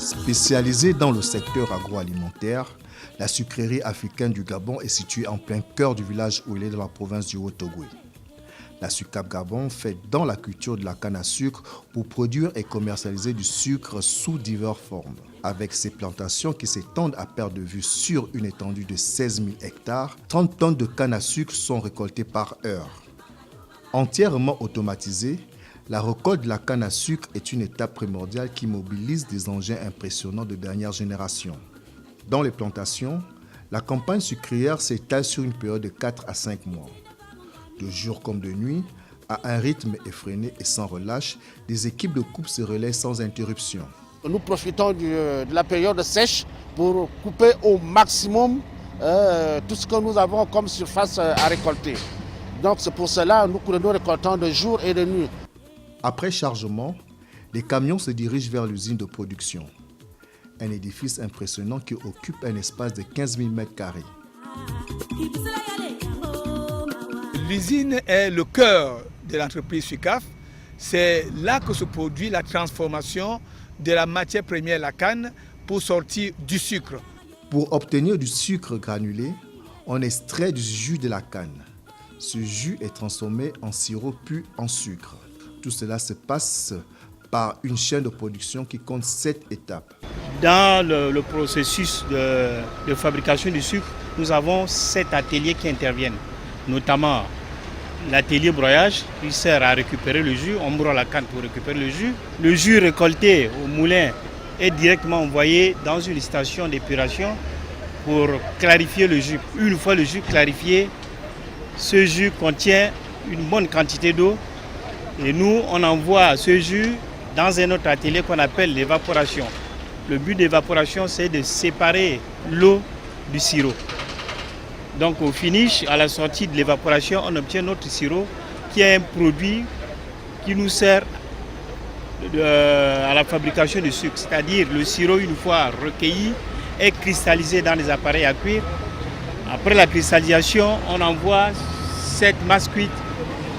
Spécialisée dans le secteur agroalimentaire, la sucrerie africaine du Gabon est située en plein cœur du village où il est dans la province du Haut-Ogooué. La SUCAP Gabon fait dans la culture de la canne à sucre pour produire et commercialiser du sucre sous diverses formes. Avec ses plantations qui s'étendent à perte de vue sur une étendue de 16 000 hectares, 30 tonnes de canne à sucre sont récoltées par heure. Entièrement automatisée, la récolte de la canne à sucre est une étape primordiale qui mobilise des engins impressionnants de dernière génération. Dans les plantations, la campagne sucrière s'étale sur une période de 4 à 5 mois. De jour comme de nuit, à un rythme effréné et sans relâche, des équipes de coupe se relaient sans interruption. Nous profitons de la période sèche pour couper au maximum tout ce que nous avons comme surface à récolter. Donc c'est pour cela que nous récoltons de jour et de nuit. Après chargement, les camions se dirigent vers l'usine de production. Un édifice impressionnant qui occupe un espace de 15 000 m². L'usine est le cœur de l'entreprise SUCAF. C'est là que se produit la transformation de la matière première, la canne, pour sortir du sucre. Pour obtenir du sucre granulé, on extrait du jus de la canne. Ce jus est transformé en sirop puis en sucre. Tout cela se passe par une chaîne de production qui compte 7 étapes. Dans le processus de fabrication du sucre, nous avons 7 ateliers qui interviennent, notamment l'atelier broyage qui sert à récupérer le jus. On broie la canne pour récupérer le jus. Le jus récolté au moulin est directement envoyé dans une station d'épuration pour clarifier le jus. Une fois le jus clarifié, ce jus contient une bonne quantité d'eau et nous, on envoie ce jus dans un autre atelier qu'on appelle l'évaporation. Le but d'évaporation, c'est de séparer l'eau du sirop. Donc au finish, à la sortie de l'évaporation, on obtient notre sirop qui est un produit qui nous sert à la fabrication du sucre. C'est-à-dire le sirop, une fois recueilli, est cristallisé dans les appareils à cuire. Après la cristallisation, on envoie cette masse cuite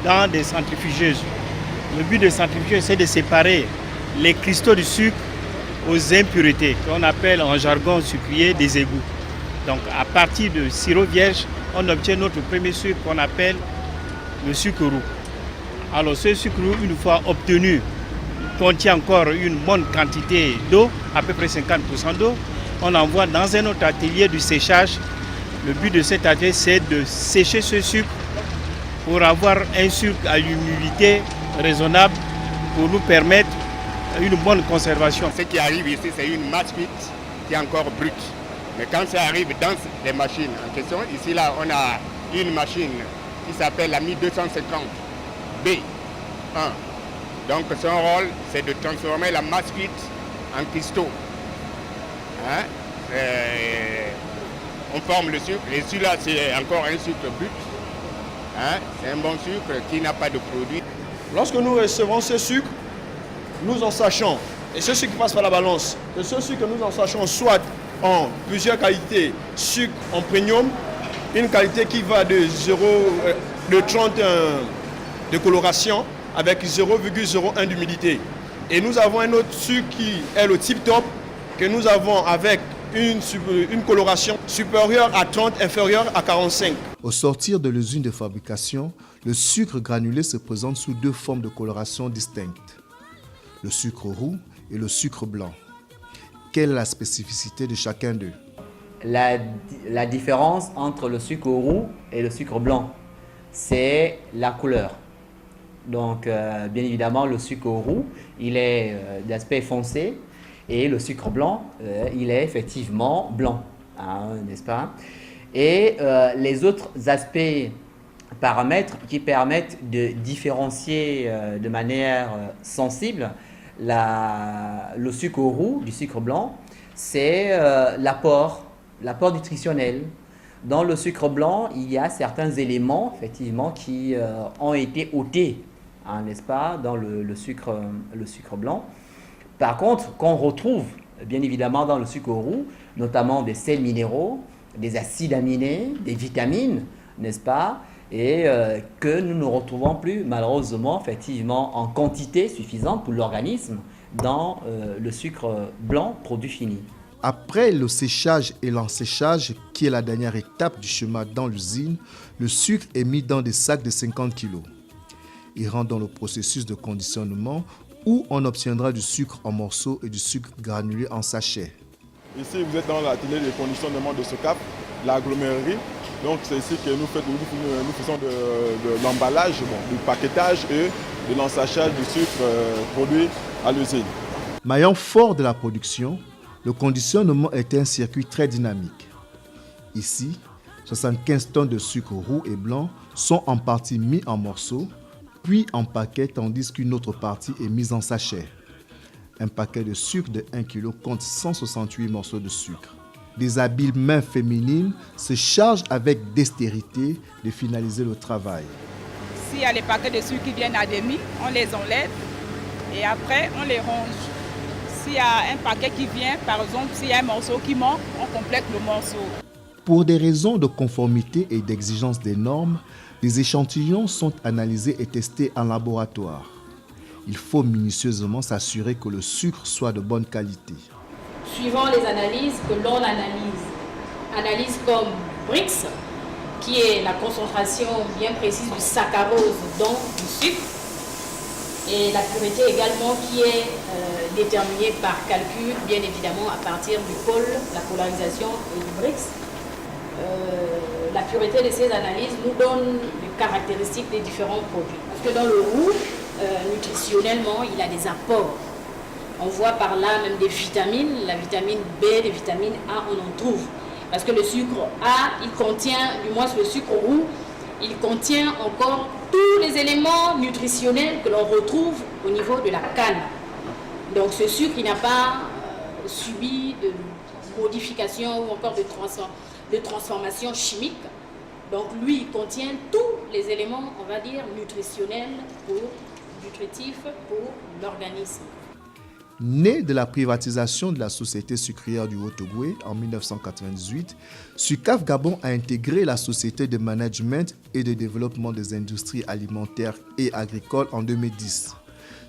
dans des centrifugeuses. Le but des centrifugeuses, c'est de séparer les cristaux du sucre aux impuretés, qu'on appelle en jargon sucrier des égouts. Donc à partir de sirop vierge, on obtient notre premier sucre qu'on appelle le sucre roux. Alors ce sucre roux, une fois obtenu, contient encore une bonne quantité d'eau, à peu près 50% d'eau. On envoie dans un autre atelier du séchage. Le but de cet atelier, c'est de sécher ce sucre pour avoir un sucre à l'humidité raisonnable pour nous permettre une bonne conservation. Ce qui arrive ici, c'est une masse cuite qui est encore brute. Mais quand ça arrive dans les machines en question, ici là, on a une machine qui s'appelle la Mi 250B1. Donc son rôle, c'est de transformer la masse cuite en cristaux. On forme le sucre, et celui-là, c'est encore un sucre brut. C'est un bon sucre qui n'a pas de produit. Lorsque nous recevons ce sucre, nous en sachons, et ce sucre passe par la balance, que ce sucre nous en sachons soit en plusieurs qualités, sucre en premium, une qualité qui va de 30 de coloration avec 0,01 d'humidité. Et nous avons un autre sucre qui est le type top, que nous avons avec une coloration supérieure à 30, inférieure à 45. Au sortir de l'usine de fabrication, le sucre granulé se présente sous 2 formes de coloration distinctes, le sucre roux et le sucre blanc. Quelle est la spécificité de chacun d'eux? La différence entre le sucre roux et le sucre blanc, c'est la couleur. Donc, bien évidemment, le sucre roux, il est d'aspect foncé et le sucre blanc, il est effectivement blanc, n'est-ce pas? Et les autres aspects, paramètres qui permettent de différencier de manière sensible le sucre roux du sucre blanc, c'est l'apport nutritionnel. Dans le sucre blanc, il y a certains éléments effectivement qui ont été ôtés, n'est-ce pas, dans le sucre blanc. Par contre, qu'on retrouve bien évidemment dans le sucre roux, notamment des sels minéraux, des acides aminés, des vitamines, n'est-ce pas, et que nous ne retrouvons plus malheureusement effectivement en quantité suffisante pour l'organisme dans le sucre blanc produit fini. Après le séchage et l'enséchage, qui est la dernière étape du chemin dans l'usine, le sucre est mis dans des sacs de 50 kg. Il rentre dans le processus de conditionnement où on obtiendra du sucre en morceaux et du sucre granulé en sachet. Ici, vous êtes dans l'atelier de conditionnement de SOCAF, l'agglomérerie. Donc c'est ici que nous faisons de l'emballage, du paquetage et de l'ensachage du sucre produit à l'usine. Maillon fort de la production, le conditionnement est un circuit très dynamique. Ici, 75 tonnes de sucre roux et blanc sont en partie mis en morceaux, puis en paquets, tandis qu'une autre partie est mise en sachet. Un paquet de sucre de 1 kg compte 168 morceaux de sucre. Des habiles mains féminines se chargent avec dextérité de finaliser le travail. S'il y a les paquets de sucre qui viennent à demi, on les enlève et après on les range. S'il y a un paquet qui vient, par exemple, s'il y a un morceau qui manque, on complète le morceau. Pour des raisons de conformité et d'exigence des normes, les échantillons sont analysés et testés en laboratoire. Il faut minutieusement s'assurer que le sucre soit de bonne qualité. Suivant les analyses que l'on analyse comme Brix, qui est la concentration bien précise du saccharose dans du sucre, et la pureté également qui est déterminée par calcul, bien évidemment à partir du pôle, la polarisation et du Brix. La pureté de ces analyses nous donne les caractéristiques des différents produits. Parce que dans le roux, nutritionnellement, il a des apports. On voit par là même des vitamines, la vitamine B, les vitamines A, on en trouve. Parce que le sucre A, il contient, du moins le sucre roux, il contient encore tous les éléments nutritionnels que l'on retrouve au niveau de la canne. Donc ce sucre, il n'a pas subi de modification ou encore de transformation chimique. Donc lui, il contient tous les éléments, on va dire, nutritionnels nutritifs pour l'organisme. Né de la privatisation de la société sucrière du Haut-Ogooué en 1998, SUCAF Gabon a intégré la société de management et de développement des industries alimentaires et agricoles en 2010,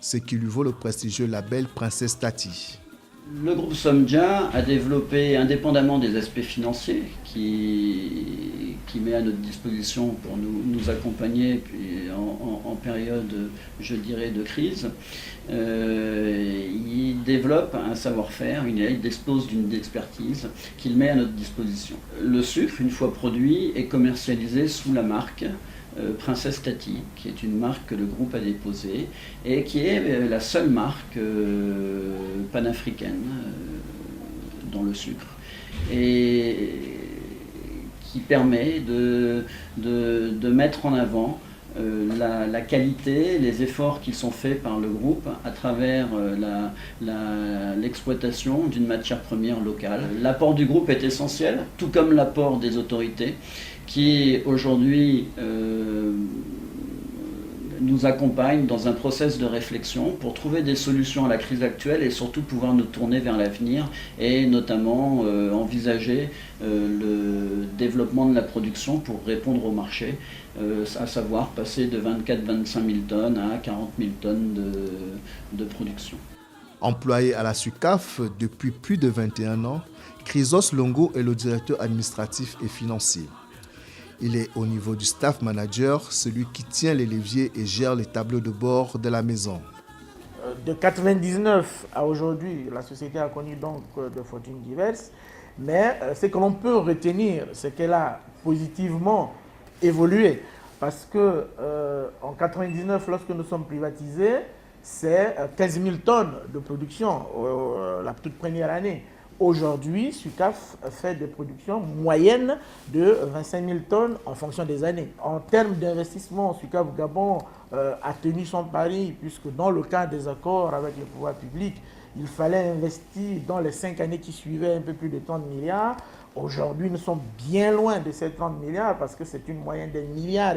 ce qui lui vaut le prestigieux label Princesse Tati. Le groupe Somdia a développé, indépendamment des aspects financiers, qui met à notre disposition pour nous accompagner puis en période, je dirais, de crise. Il développe un savoir-faire, il dispose d'une expertise qu'il met à notre disposition. Le sucre, une fois produit, est commercialisé sous la marque Princesse Tati, qui est une marque que le groupe a déposée et qui est la seule marque panafricaine dans le sucre et qui permet de mettre en avant la qualité, les efforts qui sont faits par le groupe à travers l'exploitation d'une matière première locale. L'apport du groupe est essentiel, tout comme l'apport des autorités qui aujourd'hui nous accompagnent dans un process de réflexion pour trouver des solutions à la crise actuelle et surtout pouvoir nous tourner vers l'avenir et notamment envisager le développement de la production pour répondre au marché, à savoir passer de 24-25 000 tonnes à 40 000 tonnes de production. Employé à la SUCAF depuis plus de 21 ans, Chrysos Longo est le directeur administratif et financier. Il est au niveau du staff manager, celui qui tient les leviers et gère les tableaux de bord de la maison. De 1999 à aujourd'hui, la société a connu donc de fortunes diverses, mais ce que l'on peut retenir, c'est qu'elle a positivement évolué. Parce que en 1999, lorsque nous sommes privatisés, c'est 15 000 tonnes de production la toute première année. Aujourd'hui, SUCAF fait des productions moyennes de 25 000 tonnes en fonction des années. En termes d'investissement, SUCAF Gabon a tenu son pari puisque dans le cadre des accords avec le pouvoir public, il fallait investir dans les 5 années qui suivaient un peu plus de 30 milliards. Aujourd'hui, nous sommes bien loin de ces 30 milliards parce que c'est une moyenne de 1,5 milliard,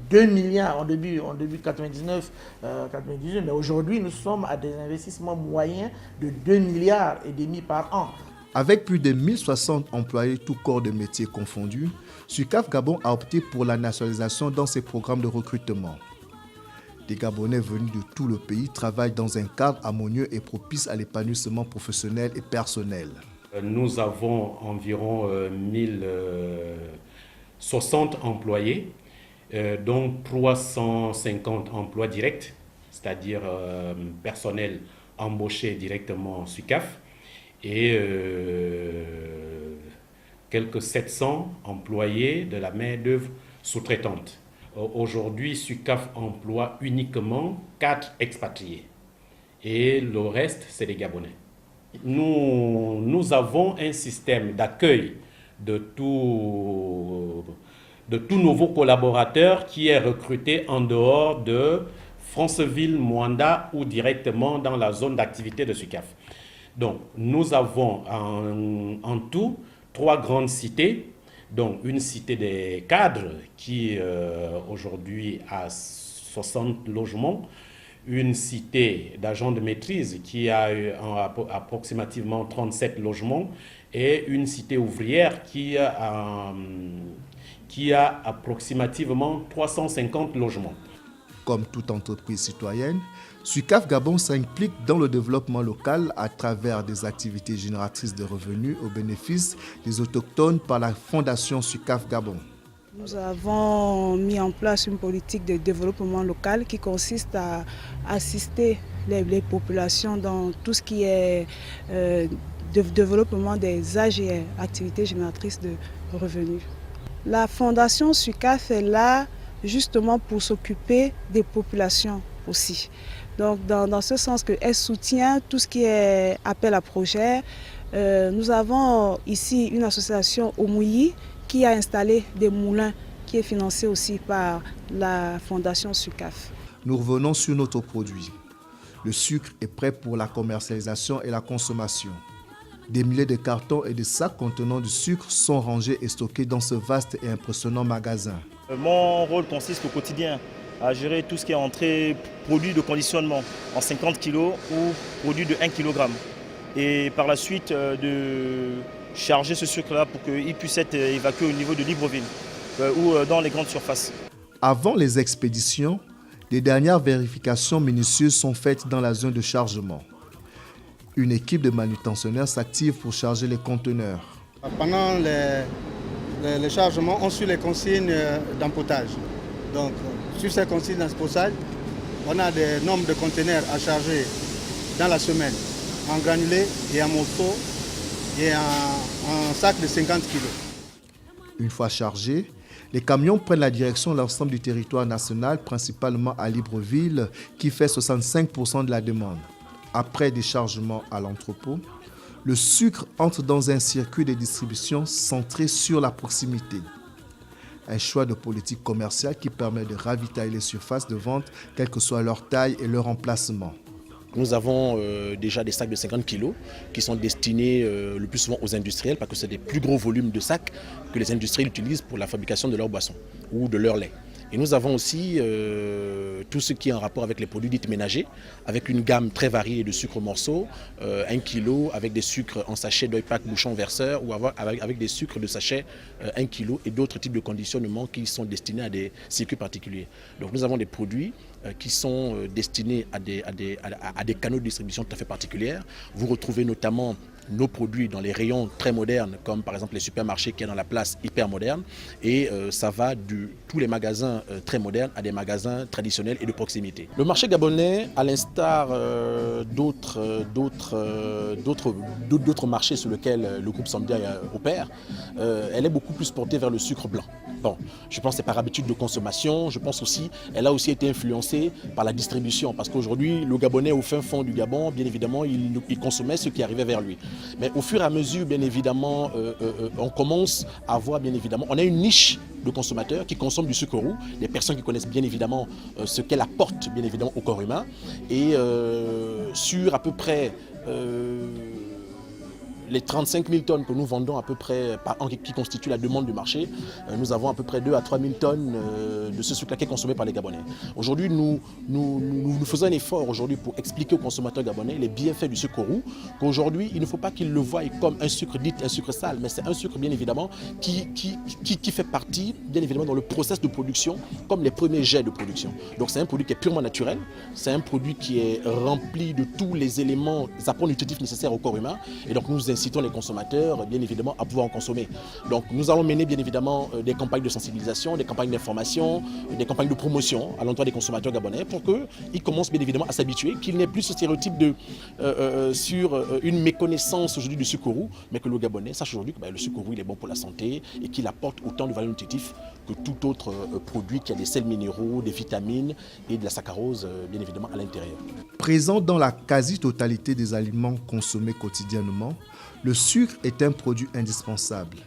2 milliards en début 99, 98. Mais aujourd'hui, nous sommes à des investissements moyens de 2,5 milliards par an. Avec plus de 1060 employés, tous corps de métier confondus, SUCAF Gabon a opté pour la nationalisation dans ses programmes de recrutement. Des Gabonais venus de tout le pays travaillent dans un cadre harmonieux et propice à l'épanouissement professionnel et personnel. Nous avons environ 1060 employés, dont 350 emplois directs, c'est-à-dire personnel embauché directement en SUCAF, et quelques 700 employés de la main-d'œuvre sous-traitante. Aujourd'hui, SUCAF emploie uniquement 4 expatriés et le reste, c'est des Gabonais. Nous avons un système d'accueil de tout nouveau collaborateur qui est recruté en dehors de Franceville, Mwanda ou directement dans la zone d'activité de SUCAF. Donc, nous avons en tout 3 grandes cités. Donc, une cité des cadres qui aujourd'hui a 60 logements, une cité d'agents de maîtrise qui a approximativement 37 logements et une cité ouvrière qui a approximativement 350 logements. Comme toute entreprise citoyenne, SUCAF Gabon s'implique dans le développement local à travers des activités génératrices de revenus au bénéfice des autochtones par la Fondation SUCAF Gabon. Nous avons mis en place une politique de développement local qui consiste à assister les populations dans tout ce qui est développement des AGR, activités génératrices de revenus. La Fondation SUCAF est là justement pour s'occuper des populations aussi. Donc dans ce sens qu'elle soutient tout ce qui est appel à projet. Nous avons ici une association Omouyi qui a installé des moulins qui est financé aussi par la Fondation SUCAF. Nous revenons sur notre produit. Le sucre est prêt pour la commercialisation et la consommation. Des milliers de cartons et de sacs contenant du sucre sont rangés et stockés dans ce vaste et impressionnant magasin. Mon rôle consiste au quotidien à gérer tout ce qui est entrée produit de conditionnement en 50 kg ou produit de 1 kg. Et par la suite de charger ce sucre-là pour qu'il puisse être évacué au niveau de Libreville ou dans les grandes surfaces. Avant les expéditions, les dernières vérifications minutieuses sont faites dans la zone de chargement. Une équipe de manutentionnaires s'active pour charger les conteneurs. Pendant les chargements, on suit les consignes d'empotage. Donc, sur ces consignes d'empotage, on a des nombres de conteneurs à charger dans la semaine, en granulés et en morceaux et en sac de 50 kg. Une fois chargés, les camions prennent la direction de l'ensemble du territoire national, principalement à Libreville, qui fait 65% de la demande. Après déchargement à l'entrepôt, le sucre entre dans un circuit de distribution centré sur la proximité. Un choix de politique commerciale qui permet de ravitailler les surfaces de vente, quelle que soit leur taille et leur emplacement. Nous avons déjà des sacs de 50 kg qui sont destinés le plus souvent aux industriels parce que c'est des plus gros volumes de sacs que les industriels utilisent pour la fabrication de leurs boissons ou de leur lait. Et nous avons aussi tout ce qui est en rapport avec les produits dits ménagers, avec une gamme très variée de sucres morceaux, 1 kg avec des sucres en sachet d'oil-pack bouchon verseur ou avec des sucres de sachet 1 kg et d'autres types de conditionnement qui sont destinés à des circuits particuliers. Donc nous avons des produits qui sont destinés à des canaux de distribution tout à fait particuliers. Vous retrouvez notamment nos produits dans les rayons très modernes, comme par exemple les supermarchés qui est dans la place hyper moderne. Et ça va de tous les magasins très modernes à des magasins traditionnels et de proximité. Le marché gabonais, à l'instar d'autres marchés sur lesquels le groupe Samdia opère, elle est beaucoup plus portée vers le sucre blanc. Bon, je pense que c'est par habitude de consommation. Je pense aussi elle a aussi été influencée par la distribution. Parce qu'aujourd'hui, le Gabonais au fin fond du Gabon, bien évidemment, il consommait ce qui arrivait vers lui. Mais au fur et à mesure, bien évidemment, on commence à voir, bien évidemment, on a une niche de consommateurs qui consomment du sucre roux, des personnes qui connaissent bien évidemment ce qu'elle apporte, bien évidemment, au corps humain. Et sur à peu près les 35 000 tonnes que nous vendons à peu près par an, qui constituent la demande du marché, nous avons à peu près 2 à 3 000 tonnes de ce sucre-là qui est consommé par les Gabonais. Aujourd'hui, nous faisons un effort aujourd'hui pour expliquer aux consommateurs gabonais les bienfaits du sucre roux, qu'aujourd'hui, il ne faut pas qu'ils le voient comme un sucre dit un sucre sale, mais c'est un sucre bien évidemment qui fait partie bien évidemment dans le process de production comme les premiers jets de production. Donc c'est un produit qui est purement naturel, c'est un produit qui est rempli de tous les éléments, les apports nutritifs nécessaires au corps humain, et donc nous incitons les consommateurs bien évidemment à pouvoir en consommer. Donc nous allons mener bien évidemment des campagnes de sensibilisation, des campagnes d'information, des campagnes de promotion à l'endroit des consommateurs gabonais pour qu'ils commencent bien évidemment à s'habituer, qu'il n'y ait plus ce stéréotype sur une méconnaissance aujourd'hui du sucre roux, mais que le Gabonais sache aujourd'hui que le sucre roux il est bon pour la santé et qu'il apporte autant de valeur nutritive que tout autre produit qui a des sels minéraux, des vitamines et de la saccharose bien évidemment à l'intérieur. Présent dans la quasi-totalité des aliments consommés quotidiennement, le sucre est un produit indispensable.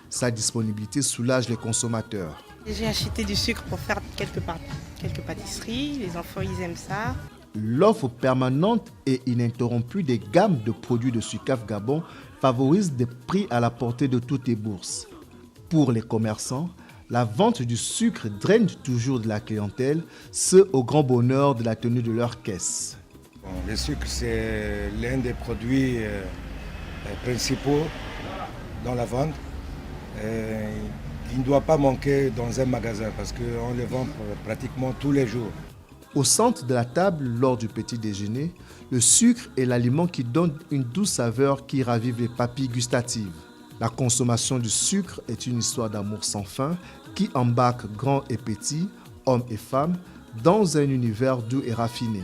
Sa disponibilité soulage les consommateurs. J'ai acheté du sucre pour faire quelques pâtisseries, les enfants ils aiment ça. L'offre permanente et ininterrompue des gammes de produits de Sucaf Gabon favorise des prix à la portée de toutes les bourses. Pour les commerçants, la vente du sucre draine toujours de la clientèle, ce au grand bonheur de la tenue de leur caisse. Bon, le sucre, c'est l'un des produits principaux dans la vente. Il ne doit pas manquer dans un magasin parce qu'on le vend pratiquement tous les jours. Au centre de la table, lors du petit déjeuner, le sucre est l'aliment qui donne une douce saveur qui ravive les papilles gustatives. La consommation du sucre est une histoire d'amour sans fin qui embarque grands et petits, hommes et femmes, dans un univers doux et raffiné.